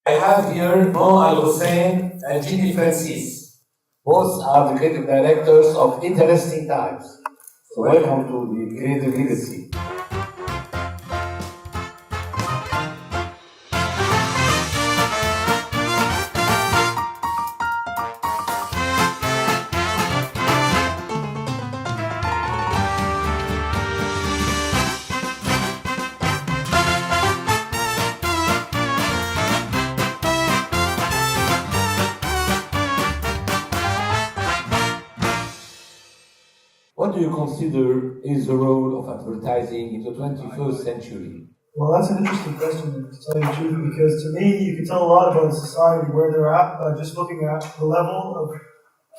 I have here Mo and Ghossein and Gini Francis. Both are the creative directors of Interesting Times. So welcome to the Creative Legacy. What do you consider is the role of advertising in the 21st century? Well, that's an interesting question, to tell you the truth, because to me, you can tell a lot about society where they're at by just looking at the level of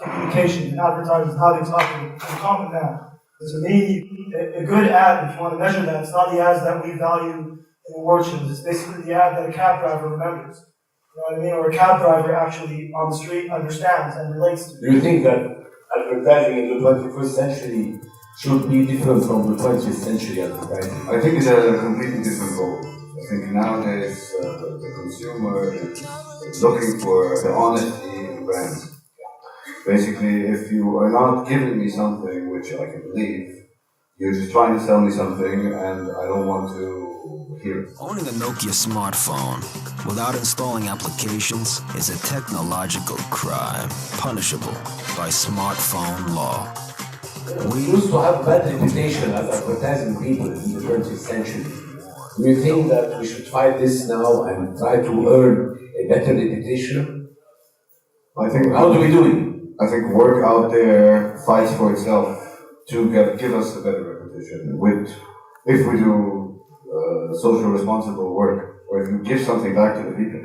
communication and advertising, how they talk to the common man. And to me, a good ad, if you want to measure that, it's not the ads that we value in award shows. It's basically the ad that a cab driver remembers. You know what I mean? Or a cab driver actually on the street understands and relates to. Do you think that advertising in the 21st century should be different from the 20th century advertising? I think it's a completely different role. I think nowadays the consumer is looking for the honesty in brands. Basically, if you are not giving me something which I can believe, you're just trying to sell me something and I don't want to hear it. Owning a Nokia smartphone without installing applications is a technological crime, punishable by smartphone law. We used to have bad reputation as advertising people in the 20th century. Do you think that we should fight this now and try to earn a better reputation? How do we do it? I think work out there fights for itself to give us a better reputation. If we do social responsible work, or if you give something back to the people,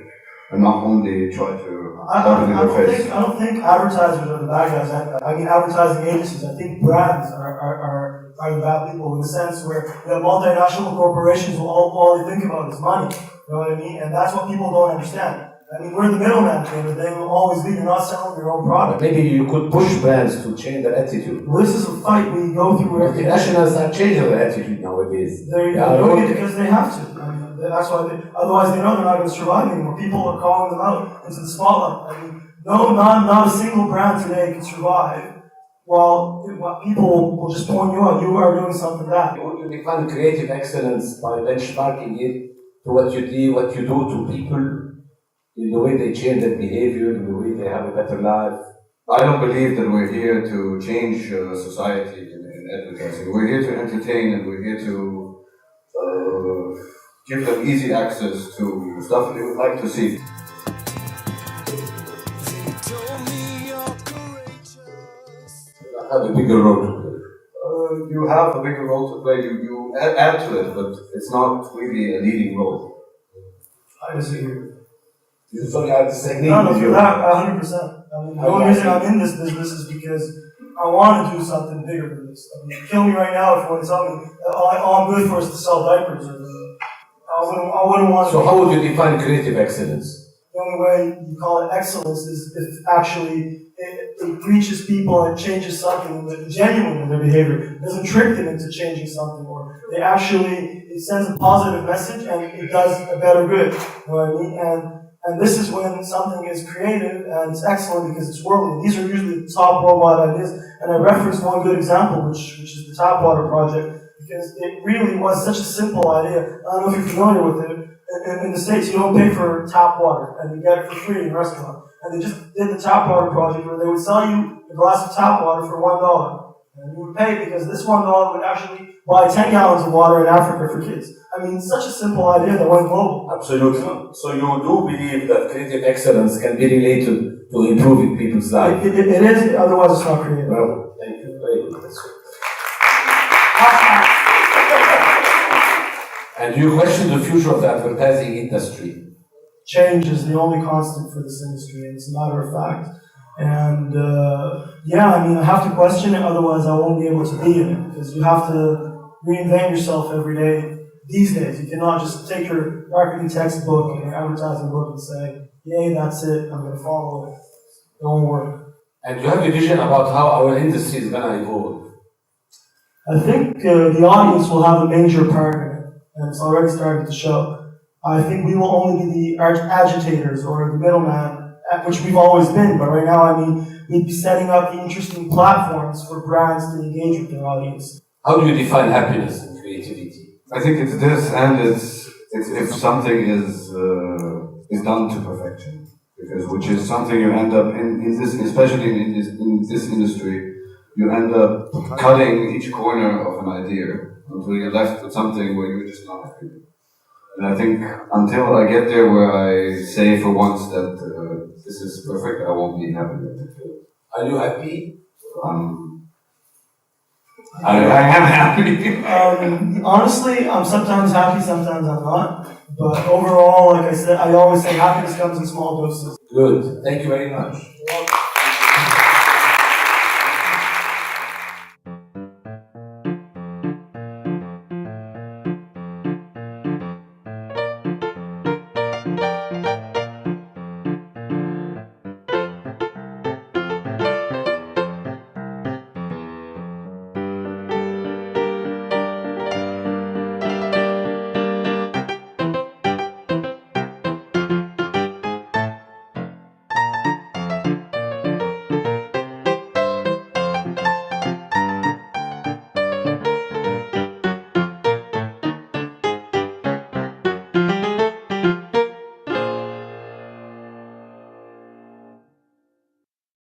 and not only try to have it in their face. I don't think advertisers are the bad guys. I mean, advertising agencies. I think brands are the bad people in the sense where the multinational corporations will all they think about is money. You know what I mean? And that's what people don't understand. I mean, we're the middleman here, but they will always be. You're not selling your own product. Maybe you could push brands to change their attitude. Well, this is a fight we go through every day. Multinationals are changing their attitude nowadays. They're doing it because they have to. I mean, that's why. Otherwise, they know they're not going to survive anymore. People are calling them out into the spotlight. I mean, not a single brand today can survive. While people will just point you out, you are doing something bad. Would you define creative excellence by benchmarking it to what you do to people? In the way they change their behavior, in the way they have a better life. I don't believe that we're here to change society in advertising. We're here to entertain and we're here to give them easy access to stuff they would like to see. You have a bigger role to play. You have a bigger role to play. You add to it, but it's not really a leading role. I disagree. Sorry, I disagree. No, for that, 100%. I mean, the only reason I'm in this business is because I want to do something bigger than this. I mean, kill me right now if you want to tell me all I'm good for is to sell diapers. I wouldn't want to. So how would you define creative excellence? The only way you call it excellence is if actually it reaches people and changes something genuine in their behavior. It doesn't trick them into changing something, or it sends a positive message and it does a better good. You know what I mean? And this is when something is creative and it's excellent because it's worldly. These are usually top worldwide ideas. And I referenced one good example, which is the tap water project, because it really was such a simple idea. I don't know if you're familiar with it. In the States, you don't pay for tap water, and you get it for free in a restaurant. And they just did the tap water project where they would sell you a glass of tap water for $1. And you would pay because this $1 would actually buy 10 gallons of water in Africa for kids. I mean, such a simple idea that went global. Absolutely. So you do believe that creative excellence can be related to improving people's lives? It is, otherwise it's not creative. Well, thank you. Very good. That's good. And do you question the future of the advertising industry? Change is the only constant for this industry, and it's a matter of fact. And I have to question it, otherwise I won't be able to be in it, because you have to reinvent yourself every day. These days, you cannot just take your marketing textbook and your advertising book and say, yay, that's it, I'm going to follow it. It won't work. And do you have a vision about how our industry is going to evolve? I think the audience will have a major part in it, and it's already starting to show. I think we will only be the agitators or the middleman, which we've always been. But right now, I mean, we'd be setting up interesting platforms for brands to engage with their audience. How do you define happiness and creativity? I think it's this, and it's if something is done to perfection, because which is something you end up in this, especially in this industry, you end up cutting each corner of an idea until you're left with something where you're just not happy. And I think until I get there where I say for once that this is perfect, I won't be happy with it. Are you happy? I am happy. Honestly, I'm sometimes happy, sometimes I'm not. But overall, like I said, I always say happiness comes in small doses. Good. Thank you very much.